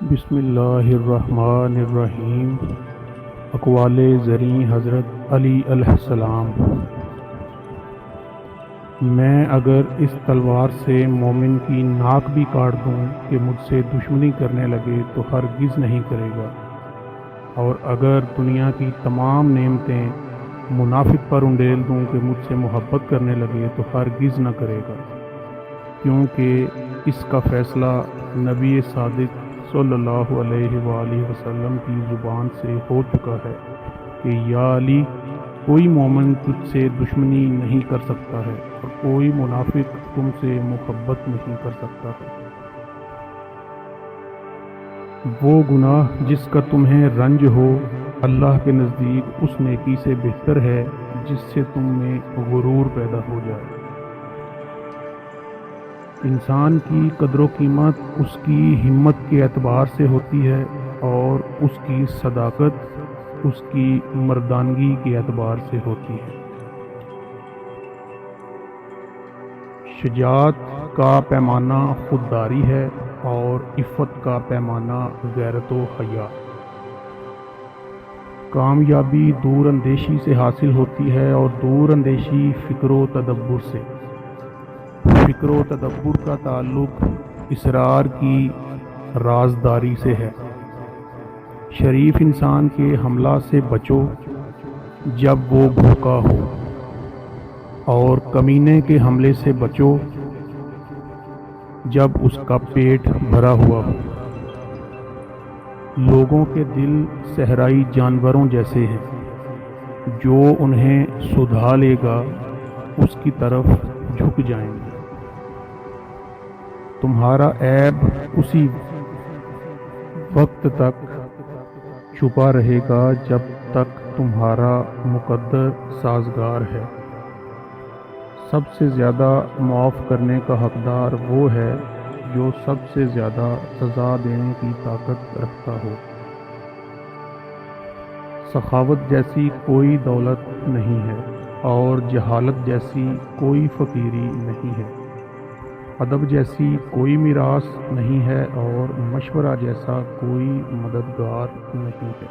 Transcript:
بسم اللہ الرحمن الرحیم۔ اقوال زریں حضرت علی علیہ السلام۔ میں اگر اس تلوار سے مومن کی ناک بھی کاٹ دوں کہ مجھ سے دشمنی کرنے لگے تو ہرگز نہیں کرے گا، اور اگر دنیا کی تمام نعمتیں منافق پر انڈیل دوں کہ مجھ سے محبت کرنے لگے تو ہرگز نہ کرے گا، کیونکہ اس کا فیصلہ نبی صادق صلی اللہ علیہ وآلہ وسلم کی زبان سے ہو چکا ہے کہ یا علی، کوئی مومن تجھ سے دشمنی نہیں کر سکتا ہے اور کوئی منافق تم سے محبت نہیں کر سکتا ہے۔ وہ گناہ جس کا تمہیں رنج ہو، اللہ کے نزدیک اس نیکی سے بہتر ہے جس سے تم میں غرور پیدا ہو جائے۔ انسان کی قدر و قیمت اس کی ہمت کے اعتبار سے ہوتی ہے، اور اس کی صداقت اس کی مردانگی کے اعتبار سے ہوتی ہے۔ شجاعت کا پیمانہ خودداری ہے اور عفت کا پیمانہ غیرت و حیا۔ کامیابی دور اندیشی سے حاصل ہوتی ہے، اور دور اندیشی فکر و تدبر سے۔ فکر و تدبر کا تعلق اسرار کی رازداری سے ہے۔ شریف انسان کے حملہ سے بچو جب وہ بھوکا ہو، اور کمینے کے حملے سے بچو جب اس کا پیٹ بھرا ہوا ہو۔ لوگوں کے دل صحرائی جانوروں جیسے ہیں، جو انہیں سدھا لے گا اس کی طرف جھک جائیں گے۔ تمہارا عیب اسی وقت تک چھپا رہے گا جب تک تمہارا مقدر سازگار ہے۔ سب سے زیادہ معاف کرنے کا حقدار وہ ہے جو سب سے زیادہ سزا دینے کی طاقت رکھتا ہو۔ سخاوت جیسی کوئی دولت نہیں ہے، اور جہالت جیسی کوئی فقیری نہیں ہے۔ ادب جیسی کوئی میراث نہیں ہے، اور مشورہ جیسا کوئی مددگار نہیں ہے۔